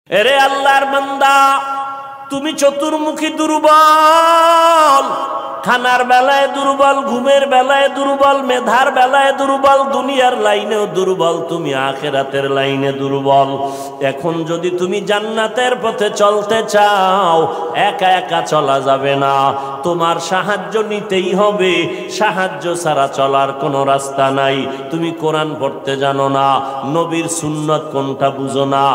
এরে আল্লাহর বান্দা, তুমি চতুর্মুখী দুর্বল, খানার বেলায় দুর্বল, ঘুমের বেলায় দুর্বল, মেধার বেলায় দুর্বল, দুনিয়ার লাইনেও দুর্বল, তুমি আখিরাতের লাইনে দুর্বল। এখন যদি তুমি জান্নাতের পথে চলতে চাও, একা একা চলা যাবে না, তোমার সাহায্য নিতেই হবে। সাহায্য ছাড়া চলার কোনো রাস্তা নাই। তুমি কোরআন পড়তে জানো না, নবীর সুন্নত কোনটা বুঝো না।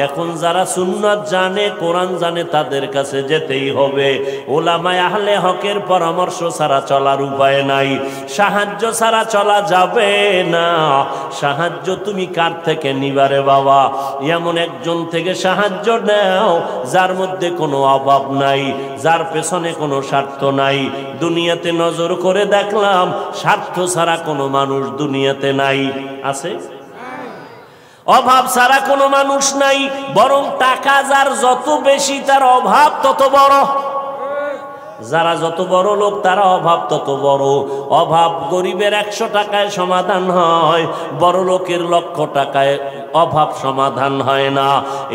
এখন যারা সুন্নত জানে, কোরআন জানে, তাদের কাছে যেতেই হবে। ওলামায়ে আহলে হকের পরামর্শ ছাড়া চলার উপায় নাই। সাহায্য ছাড়া চলা যাবে না। সাহায্য তুমি কার থেকে নিবারে বাবা? এমন একজন থেকে সাহায্য নাও যার মধ্যে কোনো অভাব নাই, যার পেছনে কোনো স্বার্থ নাই। দুনিয়াতে নজর করে দেখলাম স্বার্থ ছাড়া কোনো মানুষ দুনিয়াতে নাই। আছে? অভাব ছাড়া কোনো মানুষ নাই। বরং টাকা যার যত বেশি, তার অভাব তত বড়। যারা যত বড় লোক, তারা অভাব তত বড়। অভাব গরিবের 100 টাকায় সমাধান হয়, বড় লোকের 1,00,000 টাকায় অভাব সমাধান হয় না।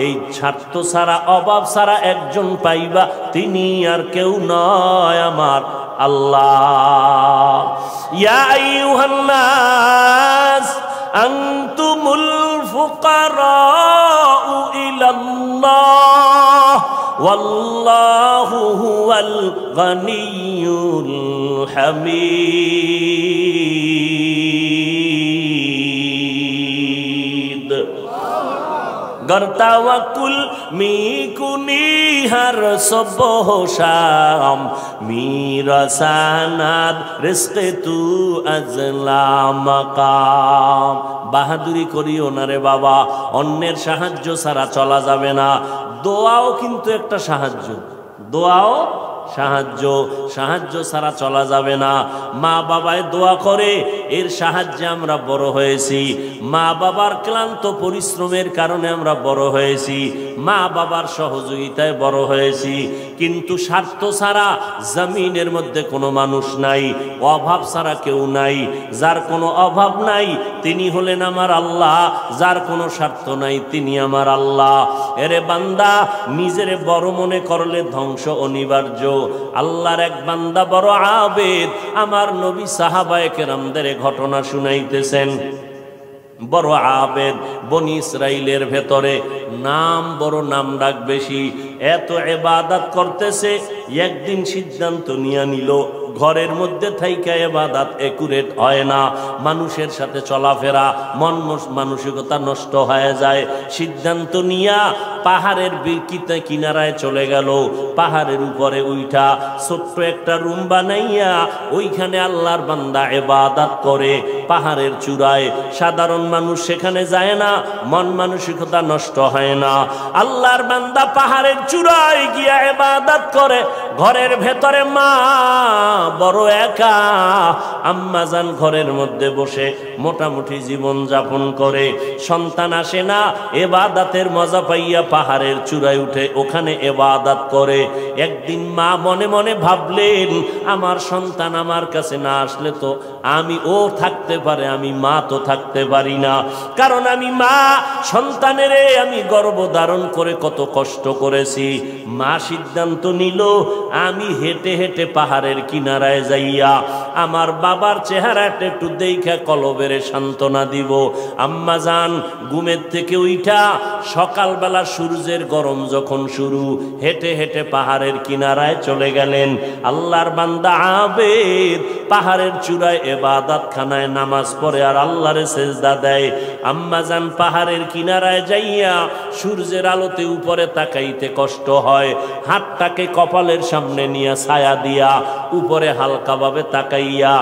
এই স্বার্থ ছাড়া, অভাব ছাড়া একজন পাইবা, তিনি আর কেউ নয়, আমার আল্লাহ। ইয়া আইয়ুহান নাস আনতুমুল ফুকারাউ ইলাল্লাহ ওয়াল্লাহু হুয়াল গানিয়্যুল হামিদ। गर तवक्कुल मी कुनी हर सुबह शाम, मेरा सनद रिज़्क़ तू अज़ला मकाम। বাহাদুরি করিও না রে বাবা, অন্যের সাহায্য ছাড়া চলা যাবে না। দোয়াও কিন্তু একটা সাহায্য, দোয়াও সাহায্য। সাহায্য ছাড়া চলা যাবে না। মা বাবায় দোয়া করে, এর সাহায্যে আমরা বড় হয়েছি। মা বাবার ক্লান্ত পরিশ্রমের কারণে আমরা বড় হয়েছি, মা বাবার সহযোগিতায় বড় হয়েছি। কিন্তু স্বার্থ ছাড়া জমিনের মধ্যে কোনো মানুষ নাই, অভাব ছাড়া কেউ নাই। যার কোনো অভাব নাই তিনি হলেন আমার আল্লাহ, যার কোনো স্বার্থ নাই তিনি আমার আল্লাহ। এরে বান্দা, নিজেরে বড় মনে করলে ধ্বংস অনিবার্য। আল্লাহর এক বান্দা বড় আবেদ, আমার নবী সাহাবায়ে কেরামদের ঘটনা শুনাইতেছেন। বড় আবেদ, বনি ইসরাইলের ভেতরে নাম বড়, নাম ডাক বেশি, এত ইবাদত করতেছে। একদিন সিদ্ধান্ত নিয়ে নিল, ঘরের মধ্যে থাইকা ইবাদত একুরেট হয় না, মানুষের সাথে চলাফেরা, মন মানসিকতা নষ্ট হয়ে যায়। সিদ্ধান্ত নিয়া পাহাড়ের কিনারায় চলে গেল। পাহাড়ের উপরে উঠা ছোট্ট একটা রুম বানাইয়া ওইখানে আল্লাহর বান্দা ইবাদত করে। পাহাড়ের চূড়ায় সাধারণ মানুষ সেখানে যায় না, মন মানসিকতা নষ্ট হয় না। আল্লাহর বান্দা পাহাড়ের চূড়ায় গিয়া ইবাদত করে। ঘরের ভেতরে মা বড় একা, আম্মা জান ঘরের মধ্যে বসে মোটামুটি জীবন যাপন করে। সন্তান আসে না, ইবাদতের মজা পাইয়া পাহাড়ের চূড়ায় উঠে ওখানে ইবাদত করে। একদিন মা মনে মনে ভাবলেন, আমার সন্তান আমার কাছে না আসলে তো আমি, ও থাকতে পারে, আমি মা তো থাকতে পারি না। কারণ আমি মা, সন্তানের আমি গর্ভধারণ করে কত কষ্ট করেছি। মা সিদ্ধান্ত নিল, আমি হেঁটে হেঁটে পাহাড়ের কিনারায় যাইয়া আমার বাবার চেহারাটা একটু দেখা কলবের সান্ত্বনা দিব। আম্মা জান ঘুমের থেকে উঠা সকালবেলা সূর্যের গরম যখন শুরু, হেঁটে হেঁটে পাহাড়ের কিনারায় চলে গেলেন। আল্লাহর বান্দা আবেদ পাহাড়ের চূড়ায় ইবাদত খানায় নামাজ পড়ে আর আল্লাহরে সেজদা দেয়। আম্মা জান পাহাড়ের কিনারায় যাইয়া সূর্যের আলোতে উপরে তাকাইতে কষ্ট হয়, হাতটাকে কপালের সামনে নিয়ে ছায়া দিয়া উপরে হালকাভাবে তাকাইয়া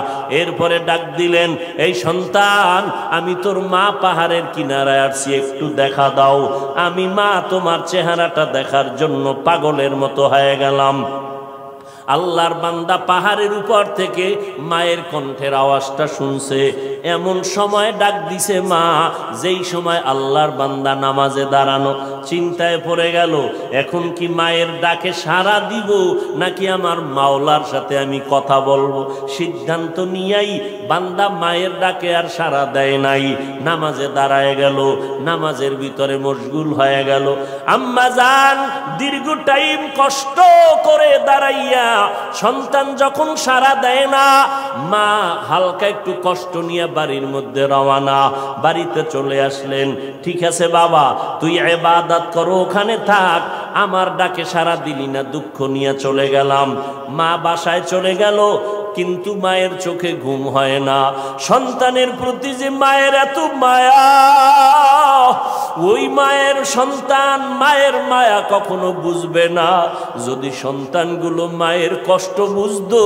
এরপরে ডাক দিলেন, এই সন্তান, আমি তোর মা পাহাড়ের কিনারায় আসছি, একটু দেখা দাও। আমি মা তোমার চেহারাটা দেখার জন্য পাগলের মতো হয়ে গেলাম। আল্লাহর বান্দা পাহাড়ের উপর থেকে মায়ের কণ্ঠের আওয়াজটা শুনছে। এমন সময় ডাক দিছে মা, যেই সময় আল্লাহর বান্দা নামাজে দাঁড়ানো। চিন্তায় পড়ে গেল, এখন কি মায়ের ডাকে সাড়া দিব নাকি আমার মাওলার সাথে আমি কথা বলবো। সিদ্ধান্ত নিয়েই বান্দা মায়ের ডাকে আর সাড়া দেয় নাই, নামাজে দাঁড়ায় গেল, নামাজের ভিতরে মশগুল হয়ে গেল। আম্মা জান দীর্ঘ টাইম কষ্ট করে দাঁড়াইয়া সন্তান যখন সাড়া দেয় না, মা হালকা একটু কষ্ট নিয়ে বাড়ির মধ্যে রওনা। বাড়িতে চলে আসলেন, ঠিক আছে বাবা তুই ইবাদত করো, ওখানে থাক, আমার ডাকে সাড়া দিলি না, দুঃখ নিয়ে চলে গেলাম। মা বাসায় চলে গেল, কিন্তু মায়ের চোখে ঘুম হয় না। সন্তানের প্রতি যে মায়ের এত মায়া, ওই মায়ের সন্তান মায়ের মায়া কখনো বুঝবে না। যদি সন্তানগুলো মায়ের কষ্ট বুঝতো,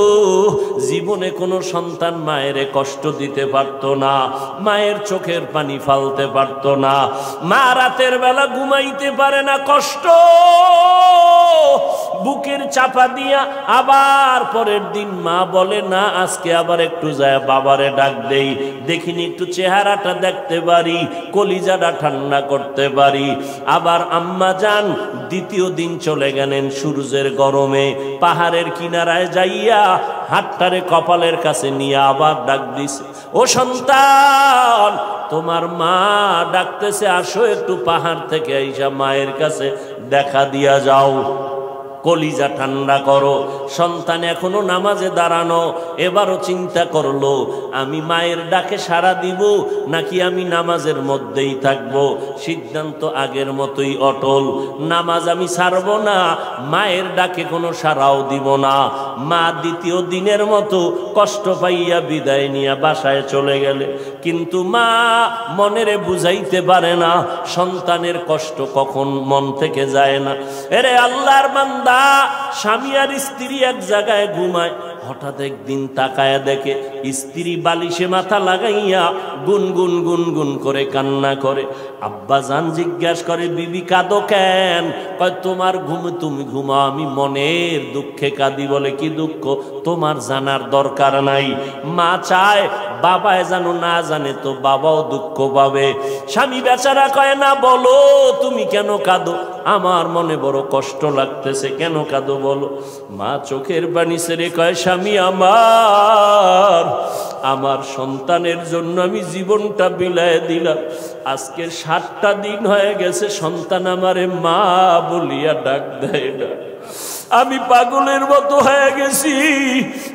জীবনে কোনো সন্তান মায়ের কষ্ট দিতে পারত না, মায়ের চোখের পানি ফালতে পারত না। মা রাতের বেলা ঘুমাইতে পারে না, কষ্ট বুকের চাপা দিয়া। আবার পরের দিন মা বলে, না আজকে আবার একটু যায় বাবারে ডাক দেই, দেখিনি একটু চেহারাটা দেখতে পারি, কলিজাটা ঠান্ডা করতে পারি। আবার আম্মা জান দ্বিতীয় দিন চলে গেলেন সূর্যের গরমে, পাহাড়ের কিনারায় যাইয়া হাতটারে কপালের কাছে নিয়ে আবার ডাক দিছে, ও সন্তান তোমার মা ডাকতেছে, আসো একটু পাহাড় থেকে আইসা মায়ের কাছে দেখা দিয়া যাও, কলিজা ঠান্ডা করো। সন্তান এখনো নামাজে দাঁড়ানো, এবারও চিন্তা করলো আমি মায়ের ডাকে সাড়া দিব নাকি আমি নামাজের মধ্যেই থাকবো। সিদ্ধান্ত আগের মতোই অটল, নামাজ আমি ছাড়বো না, মায়ের ডাকে কোনো সাড়াও দিব না। মা দ্বিতীয় দিনের মতো কষ্ট পাইয়া বিদায় নিয়ে বাসায় চলে গেলে, কিন্তু মা মনেরে বুঝাইতে পারে না সন্তানের কষ্ট কখন মন থেকে যায় না। এরে আল্লাহর বান্দা, স্বামী আর স্ত্রী এক জায়গায় ঘুমায়, হঠাৎ একদিন তাকায়া দেখে স্ত্রী বালিশে মাথা লাগাইয়া গুনগুন গুনগুন করে কান্না করে। আব্বা জান জিজ্ঞাসা করে, বিবি কাঁদো কেন? কয় তোমার ঘুম তুমি ঘুমাও, আমি মনের দুঃখে কাঁদি। বলে কি দুঃখ? তোমার জানার দরকার নাই। মা চায় বাবায় জানো, না জানে তো বাবাও দুঃখ পাবে। স্বামী বেচারা কয়, না বলো তুমি কেন কাঁদো? আমার মনে বড় কষ্ট লাগতেছে। কেন কাঁদো বলো? মা চোখের পানি ছেড়ে কয়, স্বামী আমার সন্তানের জন্য আমি জীবনটা বিলায় দিলাম। আজকে 7টা দিন হয়ে গেছে সন্তান আমারে মা বলিয়া ডাক দেয় না। আমি পাগলের মতো হয়ে গেছি।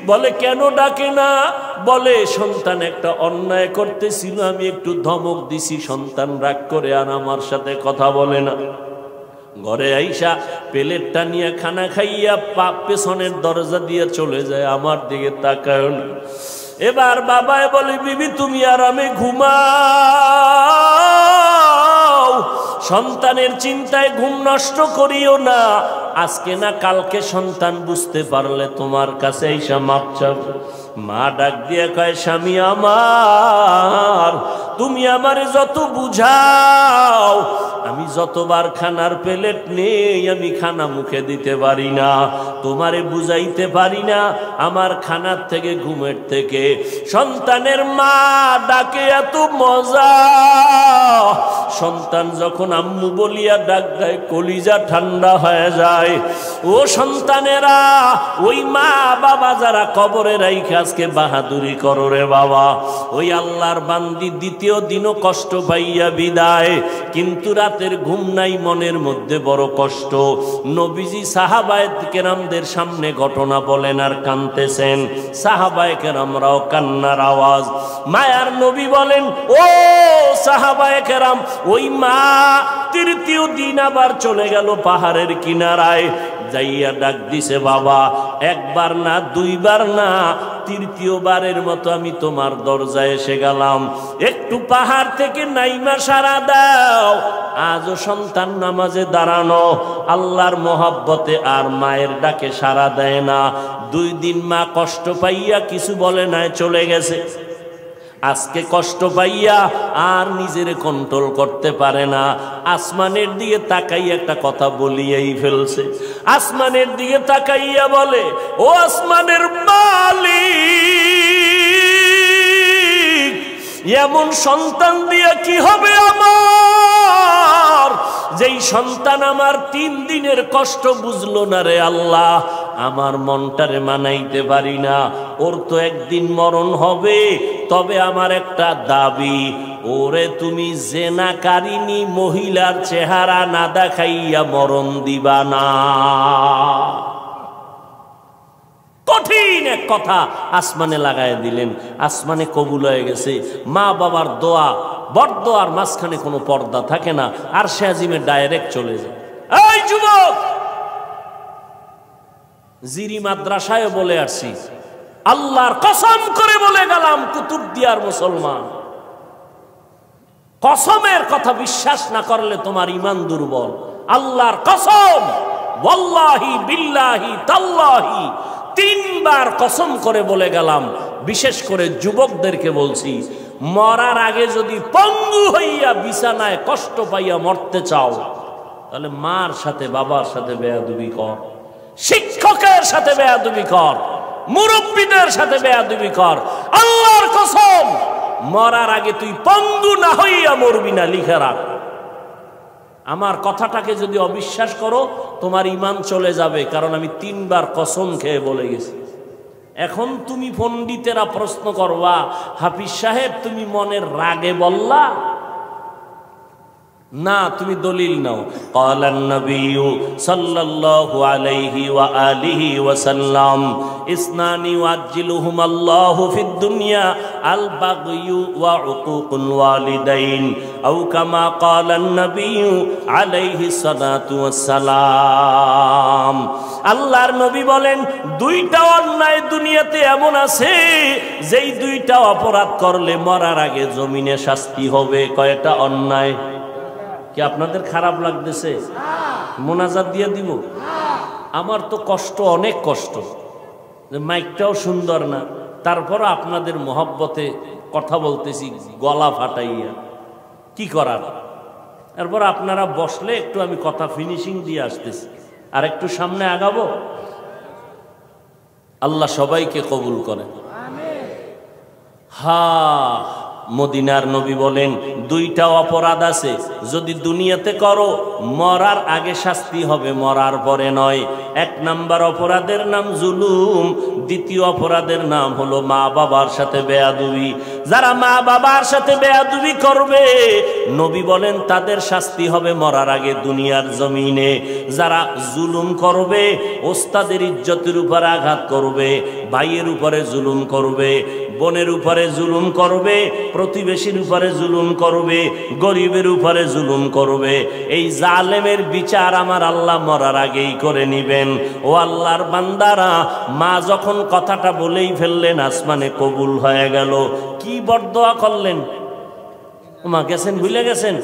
বলে কেন ডাকে না? বলে সন্তান একটা অন্যায় করতেছিল, আমি একটু ধমক দিছি, সন্তান রাগ করে আর আমার সাথে কথা বলে না। ঘরে আইসা প্লেটটা নিয়ে খানা খাইয়া পেছনের দরজা দিয়ে চলে যায়, আমার দিকে তাকায় না। এবার বাবায় বলে, বিবি তুমি আরামে ঘুমাও, সন্তানের চিন্তায় ঘুম নষ্ট করিও না। আজকে না কালকে সন্তান বুঝতে পারলে তোমার কাছে আইসা মাপ চাবে। মা ডাক দিয়ে কয়, স্বামী আমার তুমি আমারে যত বুঝাও, আমি যতবার খানার প্লেট নেই আমি খানা মুখে দিতে পারি না, তোমারে বুঝাইতে পারি না আমার খানার থেকে ঘুমের থেকে সন্তানের মা ডাকে এত মজা। সন্তান যখন আম্মু বলিয়া ডাক দেয়, কলিজা ঠান্ডা হয়ে যায়। ও সন্তানেরা, ওই মা বাবা যারা কবরে রাইখে আজকে বাহাদুরি করো রে বাবা, ওই আল্লাহর বান্দি দ্বিতীয় দিনও কষ্ট পাইয়া বিদায়, কিন্তু রাতের ঘুম নাই, মনের মধ্যে বড় কষ্ট। নবীজি সাহাবায়ে কেরামদের সামনে ঘটনা বলেন আর কাঁদতেছেন। সাহাবায়ে কেরামরাও কান্নার আওয়াজ। মায়ার নবী বলেন, ও সাহাবায়ে কেরাম, ওই মা তৃতীয় দিন আবার চলে গেল পাহাড়ের কিনারায়, যাইয়া ডাক দিছে, বাবা একবার না দুইবার না, তৃতীয়বারের মতো আমি তোমার দরজায় এসে গেলাম, একটু পাহাড় থেকে নাইমা সারা দাও। আজও সন্তান নামাজে দাঁড়ানো, আল্লাহর মহব্বতে আর মায়ের ডাকে সারা দেয় না। 2 দিন মা কষ্ট পাইয়া কিছু বলে নাই, চলে গেছে। আজকে কষ্ট পাইয়া আর নিজের কন্ট্রোল করতে পারে না, আসমানের দিকে তাকাইয়া একটা কথা বলিয়াই ফেলছে। আসমানের দিকে তাকাইয়া বলে, ও আসমানের মালিক, এমন সন্তান দিয়ে কি হবে আমার, যেই সন্তান আমার 3 দিনের কষ্ট বুঝলো না রে আল্লাহ, আমার মনটারে মানাইতে পারি না। ওর তো একদিন মরণ হবে, তবে আমার একটা দাবি, ওরে তুমি জেনাকারিনী মহিলার চেহারা না দেখাইয়া মরণ দিবা না। কঠিন এক কথা আসমানে লাগায় দিলেন, আসমানে কবুল হয়ে গেছে। মা বাবার দোয়া, বরদোয়ার মাঝখানে কোনো পর্দা থাকে না, আর সে আজিমে ডাইরেক্ট চলে যায়। এই যুবক, জিরি মাদ্রাসায় বলে আসছি, আল্লাহর কসম করে বলে গেলাম, কুতুবদিয়ার মুসলমান, কসমের কথা বিশ্বাস না করলে তোমার ঈমান দুর্বল। আল্লাহর কসম, ওয়াল্লাহি বিল্লাহি তাল্লাহি, 3 বার কসম করে বলে গেলাম। বিশেষ করে যুবকদেরকে বলছি, মরার আগে যদি পঙ্গু হইয়া বিছানায় কষ্ট পাইয়া মরতে চাও, তাহলে মার সাথে বাবার সাথে বেয়াদবি কর, শিক্ষকের সাথে বেয়াদবি কর, মুরব্বীদের সাথে বেয়াদবি কর। আল্লাহর কসম, মরার আগে তুই পঙ্গু না হইয়া মরবি না, লিখে রাখ। আমার কথাটাকে যদি অবিশ্বাস করো, তোমার ঈমান চলে যাবে, কারণ আমি 3 বার কসম খেয়ে বলে গেছি। এখন তুমি পণ্ডিতেরা প্রশ্ন করবা, হাফিজ সাহেব তুমি মনের রাগে বললা না, তুমি দলিল নাও। ক্বালান নবিয়্যু সাল্লাল্লাহু আলাইহি ওয়া আলিহি ওয়া সাল্লাম, ইসনানি ওয়াজ্জিলুহুমাল্লাহু ফিদ দুনিয়া আল বাগয়ু ওয়া উকুকুল ওয়ালিদাইন, আও কামা ক্বালান নবিয়্যু আলাইহি সালাতু ওয়াস সালাম। আল্লাহর নবী বলেন, 2টা অন্যায় দুনিয়াতে এমন আছে, যেই 2টা অপরাধ করলে মরার আগে জমিনে শাস্তি হবে। কয়টা অন্যায়? কি আপনাদের খারাপ লাগতেছে? মোনাজাত দিয়ে দিব? আমার তো কষ্ট, অনেক কষ্ট, মাইকটাও সুন্দর না, তারপর আপনাদের মহব্বতে কথা বলতেছি গলা ফাটাইয়া, কি করার। তারপর আপনারা বসলে একটু আমি কথা ফিনিশিং দিয়ে আসতেছি, আর একটু সামনে আগাবো। আল্লাহ সবাইকে কবুল করেন। মদিনার নবী বলেন, 2টা অপরাধ আছে, যদি দুনিয়াতে করো মরার আগে শাস্তি হবে, মরার পরে নয়। 1 নাম্বার অপরাধের নাম জুলুম, 2য় অপরাধের নাম হলো মা বাবার সাথে বেয়াদবি। যারা মা বাবার সাথে বেয়াদবি করবে, নবী বলেন তাদের শাস্তি হবে মরার আগে দুনিয়ার জমিনে। যারা জুলুম করবে, ওস্তাদের ইজ্জতের উপর আঘাত করবে, ভাইয়ের উপরে জুলুম করবে, বোনের উপরে জুলুম করবে, প্রতিবেশীর উপরে জুলুম করবে, গরিবের উপরে জুলুম করবে, এই জালেমের বিচার আমার আল্লাহ মরার আগেই করে নিবেন। ও আল্লাহর বান্দারা, মা যখন কথাটা বলেই ফেললেন, আসমানে কবুল হয়ে গেল। কি বরদোয়া করলেন? মা গেছেন, ভুলে গেছেন?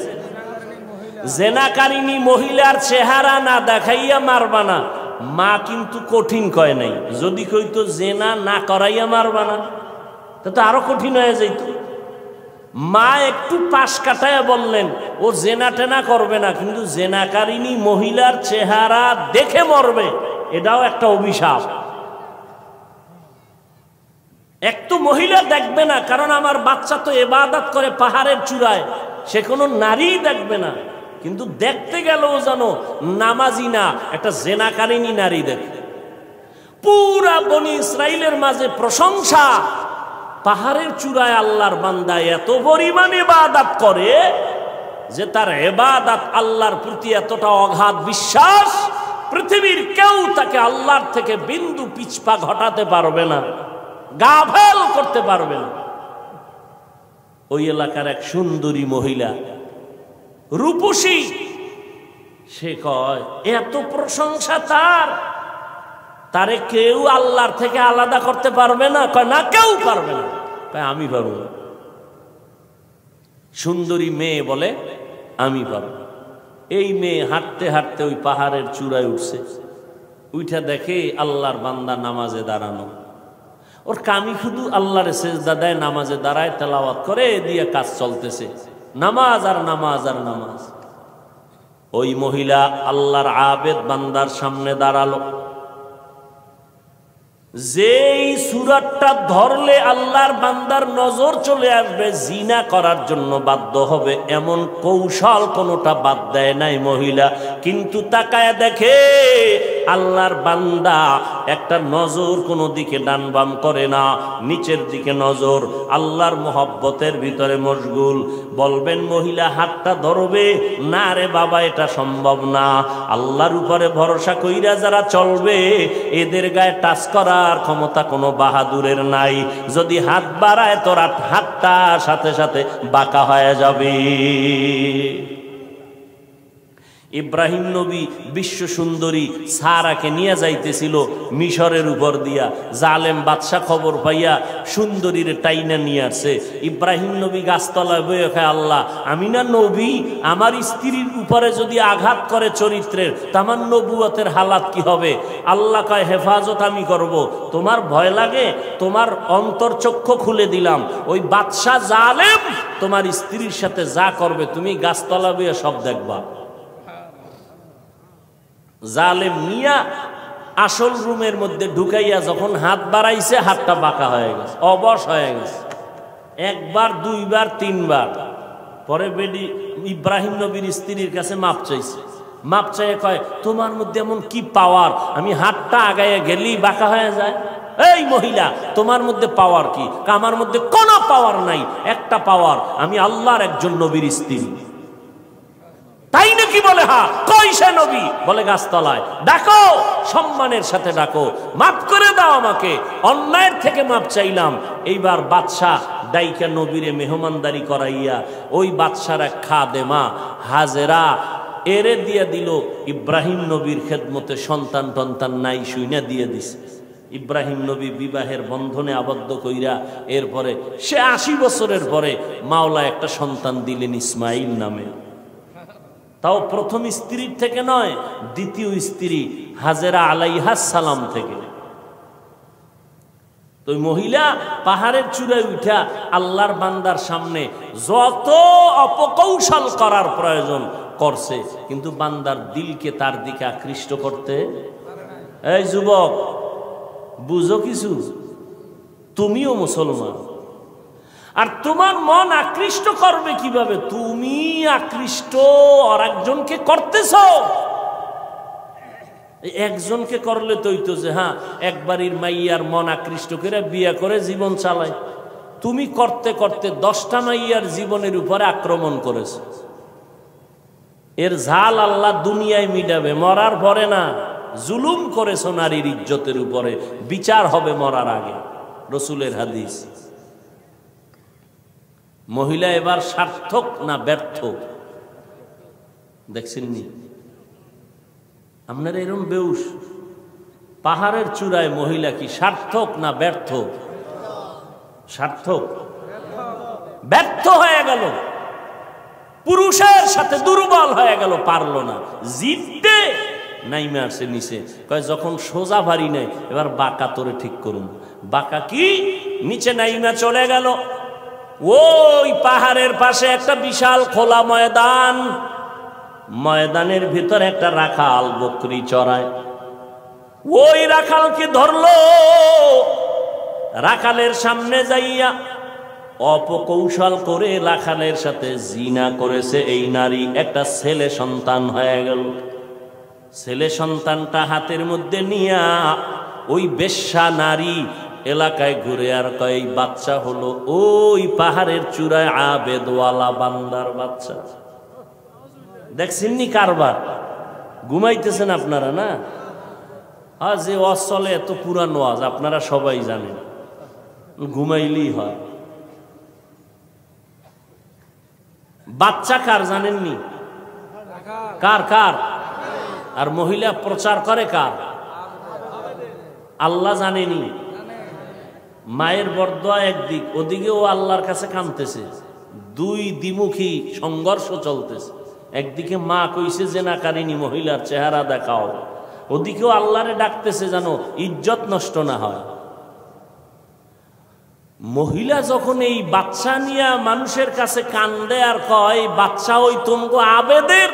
জেনাকারিনী মহিলার চেহারা না দেখাইয়া মারবা না। মা কিন্তু কঠিন কয় নাই, যদি কইতো জেনা না করাইয়া মারবা না, তো আরো কঠিন হয়ে যাইত। মা একটু পাশ কাটায় বললেন, ও জেনা টেনা করবে না, কিন্তু জেনাকারিনী মহিলার চেহারা দেখে মরবে, এটাও একটা অভিশাপ। একটু মহিলা দেখবে না, কারণ আমার বাচ্চা তো ইবাদত করে পাহাড়ের চূড়ায়, সে কোনো নারী দেখবে না, কিন্তু দেখতে গেলেও জানো নামাজি না, একটা জেনাকারিনী নারী দেখবে। পুরা বনি ইসরাইলের মাঝে প্রশংসা, পাহাড়ের চূড়ায় আল্লাহর বান্দা এত পরিমাণ ইবাদত করে যে তার ইবাদত আল্লাহর প্রতি এতটা অগাধ বিশ্বাস, পৃথিবীর কেউ তাকে আল্লাহর থেকে বিন্দু পিছপা ঘটাতে পারবে না, গাফেল করতে পারবে না। ওই এলাকার এক সুন্দরী মহিলা, রূপসী, সে কয় এত প্রশংসা তারে কেউ আল্লাহর থেকে আলাদা করতে পারবে না। কয় না, কেউ পারবে না। কয় আমি পারবো না। সুন্দরী মেয়ে বলে আমি পারবো। এই মেয়ে হাঁটতে হাঁটতে ওই পাহাড়ের চূড়ায় উঠছে, উঠা দেখে আল্লাহর বান্দা নামাজে দাঁড়ানো। ওর কামি শুধু আল্লাহর সেজদা দেয়, নামাজে দাঁড়ায়, তেলাওয়াত করে, দিয়ে কাজ চলতেছে, নামাজ আর নামাজ আর নামাজ। ওই মহিলা আল্লাহর আবেদ বান্দার সামনে দাঁড়ালো, যেই সূরাটা ধরলে আল্লাহর বান্দার নজর চলে আসবে, জিনা করার জন্য বাধ্য হবে, এমন কৌশল কোনোটা বাদ দেয় নাই মহিলা। কিন্তু তাকায় দেখে আল্লাহর বান্দা একটা নজর কোনো দিকে ডান বাম করে না, নিচের দিকে নজর, আল্লাহর মোহব্বতের ভিতরে মশগুল। বলবেন মহিলা হাতটা ধরবে না, রে বাবা এটা সম্ভব না। আল্লাহর উপরে ভরসা কইরা যারা চলবে এদের গায়ে টাচ করার ক্ষমতা কোনো বাহাদুরের নাই। যদি হাত বাড়ায় তোর হাতটা সাথে সাথে বাঁকা হয়ে যাবে। ইব্রাহিম নবী বিশ্ব সুন্দরী সারাকে নিয়ে যাইতেছিল মিশরের উপর দিয়া। জালেম বাদশা খবর পাইয়া সুন্দরীর টাইনা নিয়ে আসে। ইব্রাহিম নবী গাছতলায় বয়ে খায়, আল্লাহ আমি না নবী, আমার স্ত্রীর উপরে যদি আঘাত করে চরিত্রের, তামার নবুয়তের হালাত কি হবে? আল্লাহ কয় হেফাজত আমি করব, তোমার ভয় লাগে? তোমার অন্তর্চক্ষু খুলে দিলাম, ওই বাদশা জালেম তোমার স্ত্রীর সাথে যা করবে তুমি গাছতলা বয়ে সব দেখবা। জালেম মিয়া আসল রুমের মধ্যে ঢুকাইয়া যখন হাত বাড়াইছে, হাতটা বাঁকা হয়ে গেছে, অবশ হয়ে গেছে, একবার দুইবার তিনবার। পরে বেডি ইব্রাহিম নবীর স্ত্রীর কাছে মাপ চাইছে। মাপ চাইয়ে কয়, তোমার মধ্যে এমন কি পাওয়ার, আমি হাতটা আগাইয়া গেলেই বাঁকা হয়ে যায়? এই মহিলা, তোমার মধ্যে পাওয়ার কি? আমার মধ্যে কোনো পাওয়ার নাই, একটা পাওয়ার, আমি আল্লাহর একজন নবীর স্ত্রী। তাই নাকি? বলে হা। কই সে নবী? বলে গাছতলায়। ডাকো, সম্মানের সাথে ডাকো, মাফ করে দাও আমাকে, অন্যায়ের থেকে মাপ চাইলাম। এইবার বাদশাহ ডাইকা নবীরে মেহমানদারি করাইয়া ওই বাদশার এক খাদেমা হাজেরা এরে দিয়ে দিল ইব্রাহিম নবীর খেদমতে। সন্তান টন্তান নাই, শুইনা দিয়ে দিছে। ইব্রাহিম নবী বিবাহের বন্ধনে আবদ্ধ কইরা এরপরে সে 80 বছরের পরে মাওলা একটা সন্তান দিলেন ইসমাইল নামে। তাও প্রথম স্ত্রীর থেকে নয়, দ্বিতীয় স্ত্রী হাজেরা আলাইহাস সালাম থেকে। তো মহিলা পাহাড়ের চূড়ায় উঠা আল্লাহর বান্দার সামনে যত অপকৌশল করার প্রয়োজন করছে, কিন্তু বান্দার দিলকে তার দিকে আকৃষ্ট করতে। এই যুবক, বুঝো কিছু, তুমিও মুসলমান, আর তোমার মন আকৃষ্ট করবে কিভাবে? তুমি আকৃষ্ট আর একজনকে করতেছ। একজনকে করলে তো যে হ্যাঁ একবারই মাইয়ার মন আকৃষ্ট করে বিয়ে করে জীবন চালায়। তুমি করতে করতে 10টা মাইয়ার জীবনের উপরে আক্রমণ করেছ। এর ঝাল আল্লাহ দুনিয়ায় মিটাবে, মরার পরে না। জুলুম করেছ নারীর ইজ্জতের উপরে, বিচার হবে মরার আগে, রসুলের হাদিস। মহিলা এবার সার্থক না ব্যর্থ দেখছেননি আপনারা? এরকম বেউস পাহাড়ের চূড়ায় মহিলা কি সার্থক না ব্যর্থ? সার্থক। ব্যর্থ হয়ে গেল, পুরুষের সাথে দুর্বল হয়ে গেল, পারলো না জিততে। নাইমে আসে নিচে, কয় যখন সোজা ভারী নেই, এবার বাঁকা তোরে ঠিক করুন। বাঁকা কি? নিচে নাইমা চলে গেল। ওই পাহাড়ের পাশে একটা বিশাল খোলা ময়দান, ময়দানের ভিতরে একটা রাখাল বকরি চড়ায়। ওই রাখালকে ধরলো, রাখালের সামনে যাইয়া অপকৌশল করে রাখালের সাথে জিনা করেছে এই নারী। একটা ছেলে সন্তান হয়ে গেল। ছেলে সন্তানটা হাতের মধ্যে নিয়া ওই বেশ্যা নারী এলাকায় ঘুরে আর কয় বাচ্চা হলো ওই পাহাড়ের চূড়ায় আবেদওয়ালা বান্দার বাচ্চা। দেখছেননি কারবার? ঘুমাইতেছেন আপনারা না? আজ যে ওয়াজ চলে এত পুরানো ওয়াজ, আপনারা সবাই জানেন, ঘুমাইলেই হয়। বাচ্চা কার জানেননি? কার কার? আর মহিলা প্রচার করে কার? আল্লাহ জানেনি। মায়ের বরদোয়া একদিক, ওদিকেও আল্লাহর কাছে কাঁদতেছে। দুই দ্বিমুখী সংঘর্ষ চলতেছে। একদিকে মা কইছে জেনাকারিনী মহিলার চেহারা দেখাও, ওদিকেও আল্লাহরে ডাকতেছে যেন ইজ্জত নষ্ট না হয়। মহিলা যখন এই বাচ্চা নিয়ে মানুষের কাছে কান্দে আর কয় বাচ্চা ওই তোমগো আবেদের,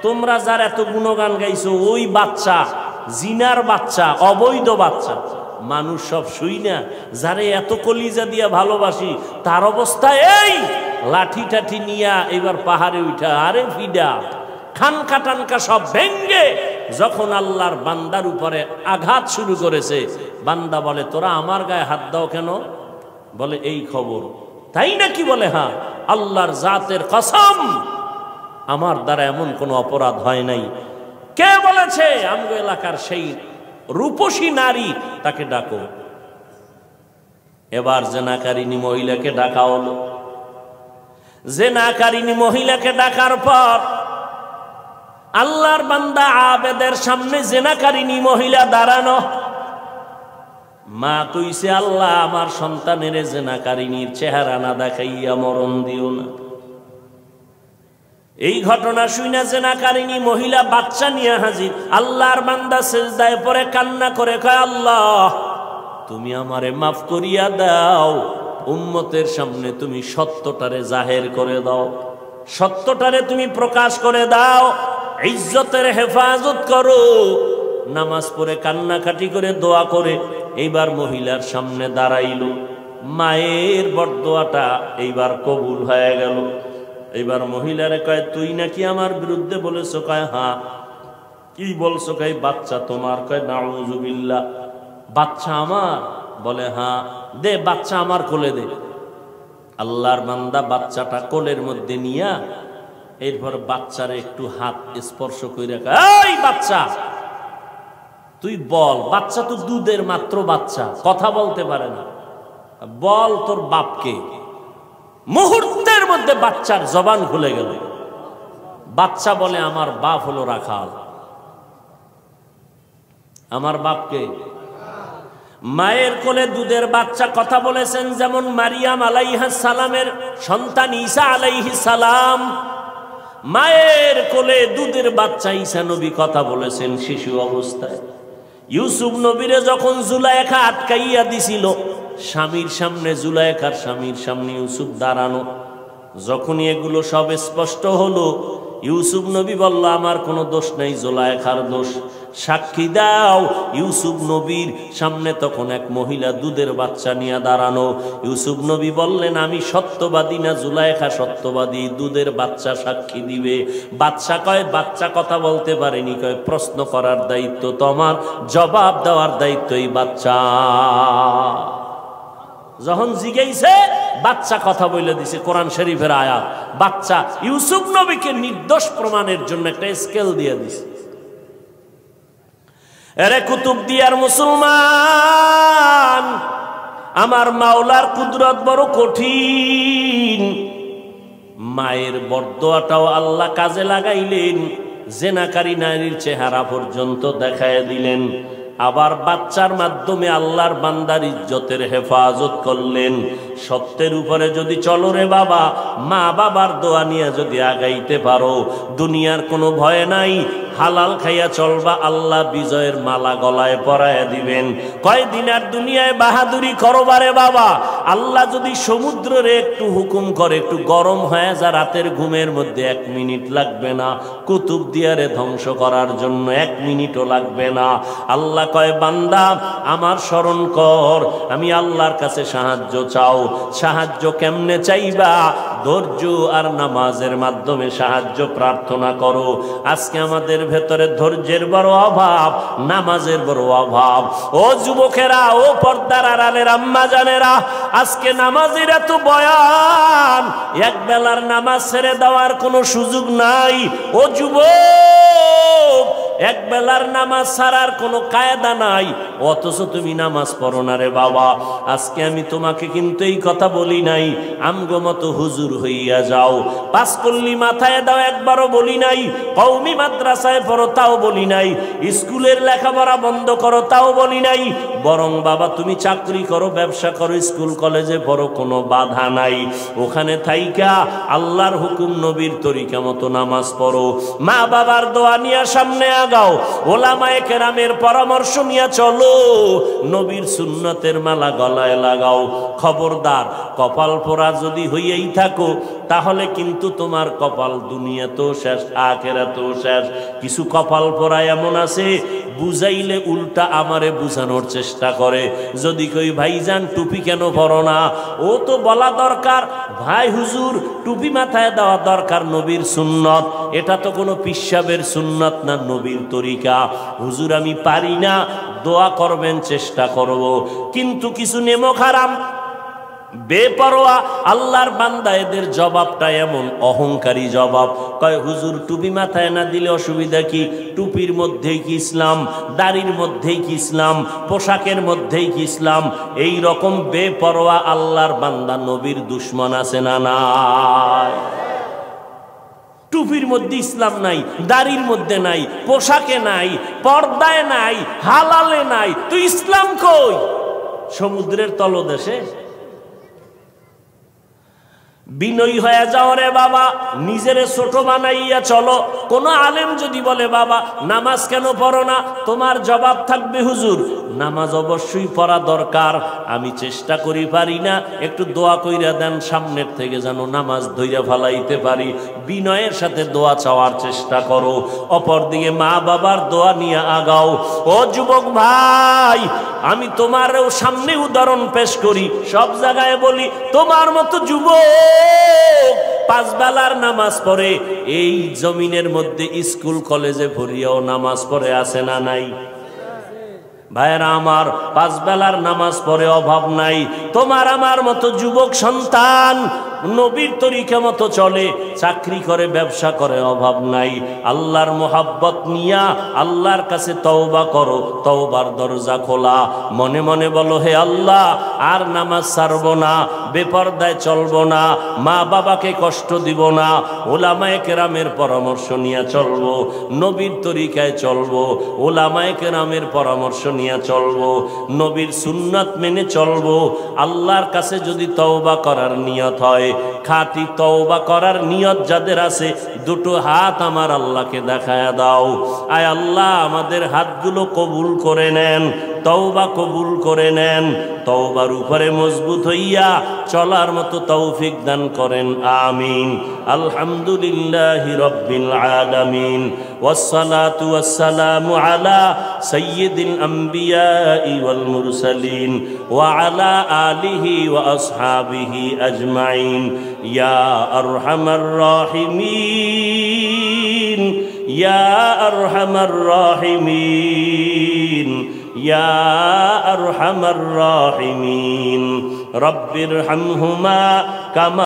তোমরা যার এত গুণগান গাইছো ওই বাচ্চা, জিনার বাচ্চা, অবৈধ বাচ্চা। মানুষ সব শুই না, যারে এত কলিজা দিয়া ভালোবাসি তার অবস্থা এই, লাঠি টাঠি নিয়া এবার পাহাড়ে উঠা, আরে ফিডা খানকা টানকা সব ভেঙ্গে যখন আল্লাহর বান্দার উপরে আঘাত শুরু করেছে, বান্দা বলে তোরা আমার গায়ে হাত দাও কেন? বলে এই খবর। তাই নাকি? বলে হ্যাঁ, আল্লাহর জাতের কসম আমার দ্বারা এমন কোনো অপরাধ হয় নাই। কে বলেছে? আমগো এলাকার সেই রূপসী নারী, তাকে ডাকো। এবার জেনাকারিনী মহিলাকে ডাকা হলো। জেনাকারিনী মহিলাকে ডাকার পর আল্লাহর বান্দা আবেদের সামনে জেনাকারিনী মহিলা দাঁড়ানো। মা কইছে আল্লাহ আমার সন্তানের জেনাকারিনীর চেহারা না দেখাইয়া মরণ দিও না। এই ঘটনা শুনে জেনাকারিনী মহিলা বাচ্চা নিয়ে হাজির। আল্লাহর বান্দা সিজদায় পড়ে কান্না করে কয় আল্লাহ তুমি আমারে মাফ করিয়া দাও, উম্মতের সামনে তুমি সত্যটারে জাহের করে দাও, সত্যটারে তুমি প্রকাশ করে দাও, ইজ্জতের হেফাজত করো। নামাজ পড়ে কান্নাকাটি করে দোয়া করে এইবার মহিলার সামনে দাঁড়াইল। মায়ের বরদোয়াটা এইবার কবুল হয়ে গেল। এইবার মহিলারে কয় তুই নাকি আমার বিরুদ্ধে বলেছো? কয় হ্যাঁ। কি বলছো? কয় বাচ্চা তোমার। কয় নাউযুবিল্লাহ, বাচ্চা আমার? বলে হ্যাঁ। দে বাচ্চা আমার কোলে দে। আল্লাহর বান্দা বাচ্চাটা কোলের মধ্যে নিয়া এরপর বাচ্চারে একটু হাত স্পর্শ করে কয় এই বাচ্চা তুই বল। বাচ্চা তো দুধের মাত্র বাচ্চা, কথা বলতে পারে না, বল তোর বাপকে। মুহূর্তের মধ্যে বাচ্চার জবান খুলে গেল। বাচ্চা বলে আমার বাপ হলো রাখাল। আমার বাপকে? মায়ের কোলে দুধের বাচ্চা কথা বলেছেন যেমন মারিয়াম আলাইহিস সালামের সন্তান ঈসা আলাইহিস সালাম। মায়ের কোলে দুধের বাচ্চা ঈসা নবী কথা বলেছেন শিশু অবস্থায়। ইউসুফ নবীরে যখন জুলাইখা আটকাইয়া দিছিল, স্বামীর সামনে জুলাইখার স্বামীর সামনে ইউসুফ দাঁড়ানো। যখনই এগুলো সব স্পষ্ট হলো, ইউসুফ নবী বলল আমার কোনো দোষ নেই, জুলাইখার দোষ, সাক্ষী দাও। ইউসুফ নবীর সামনে তখন এক মহিলা দুধের বাচ্চা নিয়ে দাঁড়ানো। ইউসুফ নবী বললেন আমি সত্যবাদী না জুলাইখা সত্যবাদী? দুধের বাচ্চা সাক্ষী দিবে। বাচ্চা কয় বাচ্চা কথা বলতে পারেনি। কয় প্রশ্ন করার দায়িত্ব তোমার, জবাব দেওয়ার দায়িত্ব এই বাচ্চা। যখন জিজ্ঞাসা বাচ্চা কথা বলে দিছে, কোরআন শরীফের আয়াত। বাচ্চা ইউসুফ নবীকে নির্দোষ প্রমাণের জন্য একটা স্কেল দিয়ে দিছে। এরে কুতুবদিয়ার মুসলমান, আমার মাওলার কুদরত বড় কঠিন। মায়ের বরদোয়াটাও আল্লাহ কাজে লাগাইলেন, জেনাকারী নারীর চেহারা পর্যন্ত দেখায় দিলেন। আবার বাচ্চার মাধ্যমে আল্লাহর বান্দার ইজ্জতের হেফাজত করলেন। সত্যের উপরে যদি চলো রে বাবা, মা বাবার দোয়া নিয়ে যদি আগাইতে পারো, দুনিয়ার কোনো ভয় নাই, হালাল খাইয়া চলবা, আল্লাহ বিজয়ের মালা গলায় পরাইয়া দিবেন। কয়দিন আর দুনিয়ায় বাহাদুরি করবারে বাবা, আল্লাহ যদি সমুদ্রে একটু হুকুম করে একটু গরম হয়ে যা, রাতের ঘুমের মধ্যে 1 মিনিট লাগবে না, কুতুবদিয়ারে ধ্বংস করার জন্য 1 মিনিটও লাগবে না। আল্লাহ কয় বান্দা আমার স্মরণ কর, আমি আল্লাহর কাছে সাহায্য চাও। সাহায্য কেমনে চাইবা? ধৈর্য আর নামাজের মাধ্যমে সাহায্য প্রার্থনা করো। আজকে আমাদের ভেতরে ধৈর্যের বড় অভাব, নামাজের বড় অভাব। ও যুবকেরা, ও পর্দার আড়ালের আম্মা জানেরা, আজকে নামাজের এত বয়ান, এক বেলার নামাজ ছেড়ে দেওয়ার কোনো সুযোগ নাই। ও যুবক, এক বেলার নামাজ ছাড়ার কোনো কায়দা নাই, অথচ তুমি নামাজ পড়ো না রে বাবা। আজকে আমি তোমাকে কিন্তু এই কথা বলি নাই আমগো মতো হুজুর হইয়া যাও, পাঁচকল্লি মাথায় দাও একবারও বলি নাই, কওমি মাদ্রাসায় পড়ো তাও বলি নাই, স্কুলের লেখাপড়া বন্ধ করো তাও বলি নাই। বরং বাবা তুমি চাকরি করো, ব্যবসা করো, স্কুল কলেজে পড়ো, কোনো বাধা নাই। ওখানে থাইকা আল্লাহর হুকুম নবীর তরিকা মতো নামাজ পড়ো, মা বাবার দোয়া নিয়ে সামনে আগাও, ওলামায়ে কেরামের পরামর্শ নিয়ে চলো, নবীর সুন্নতের মালা গলায় লাগাও। খবরদার, কপাল পোড়া যদি হইয়াই থাকো তাহলে কিন্তু তোমার কপাল দুনিয়াতেও শেষ, আখিরাতেও শেষ। কিছু কপাল পোড়া এমন আছে বুঝাইলে উল্টা আমারে বুঝানোর চেষ্টা করে। যদি কই ভাইজান টুপি কেন পরো না, ও তো বলা দরকার ভাই হুজুর টুপি মাথায় দেওয়া দরকার, নবীর সুন্নত, এটা তো কোনো পিশাবের সুন্নত না, নবীর তরিকা। হুজুর আমি পারি না, দোয়া করবেন, চেষ্টা করব। কিন্তু কিছু নেমক হারাম বেপরোয়া আল্লাহর বান্দা, এদের জবাবটা এমন অহংকারী জবাব। কয় হুজুর টুপি মাথায় না দিলে অসুবিধা কি? টুপির মধ্যেই কি ইসলাম? দাড়ির মধ্যেই কি ইসলাম? পোশাকের মধ্যেই কি ইসলাম? এই রকম বেপরোয়া আল্লাহর বান্দা নবীর দুশ্মন আছে না নাই? টুপির মধ্যে ইসলাম নাই, দাড়ির মধ্যে নাই, পোশাকে নাই, পর্দায় নাই, হালালে নাই, তো ইসলাম কই? সমুদ্রের তলদেশে? বিনয়ী হয়ে যাও রে বাবা, নিজেরে ছোট বানাইয়া চলো। কোন আলেম যদি বলে বাবা নামাজ কেন পড়ো না, তোমার জবাব থাকবে হুজুর নামাজ অবশ্যই পড়া দরকার, আমি চেষ্টা করি পারি না, একটু দোয়া কইরা দেন সামনের থেকে যেন নামাজ ধইরা ফালাইতে পারি। বিনয়ের সাথে দোয়া চাওয়ার চেষ্টা করো, অপরদিকে মা বাবার দোয়া নিয়ে আগাও। ও যুবক ভাই, আমি তোমারও সামনে উদাহরণ পেশ করি, সব জায়গায় বলি তোমার মতো যুবক পাঁচ বেলার নামাজ পড়ে, এই জমিনের মধ্যে স্কুল কলেজে পড়িয়াও নামাজ পড়ে আছে না নাই? ভাইরা আমার, পাঁচ বেলার নামাজ পড়ে অভাব নাই। তোমার আমার মতো যুবক সন্তান নবীর তরিকা মতো চলে, চাকরি করে, ব্যবসা করে, অভাব নাই। আল্লাহর মোহাব্বত নিয়া আল্লাহর কাছে তওবা করো, তওবার দরজা খোলা। মনে মনে বলো হে আল্লাহ আর নামাজ ছাড়বো না, বেপরদায় চলবো না, মা বাবাকে কষ্ট দিব না, ওলামায়ে কেরামের পরামর্শ নিয়ে চলবো, নবীর তরিকায় চলবো, ওলামায়ে কেরামের পরামর্শ নিয়ে চলবো, নবীর সুন্নাত মেনে চলবো। আল্লাহর কাছে যদি তওবা করার নিয়ত হয়, খাঁটি তওবা করার নিয়ত যাদের আছে, দুটো হাত আমার আল্লাহকে দেখায়া দাও। আয় আল্লাহ আমাদের হাতগুলো কবুল করে নেন, তওবা কবুল করে নেন, তওবার উপরে মজবুত হইয়া চলার মতো তৌফিক দান করেন, আমিন। আলহামদুলিল্লাহি রাব্বিল আলামিন, ওয়াসসালাতু ওয়াসসালামু আলা সাইয়্যিদিল আমবিয়াই ওয়াল মুরসালিন ওয়া আলা আলিহি ওয়া আসহাবিহি আজমাইন। ইয়া আরহামার রাহিমিন, ইয়া আরহামার রাহিমিন, ইয়া আরহামার রাহিমিন। রব্বিরহামহুমা কামা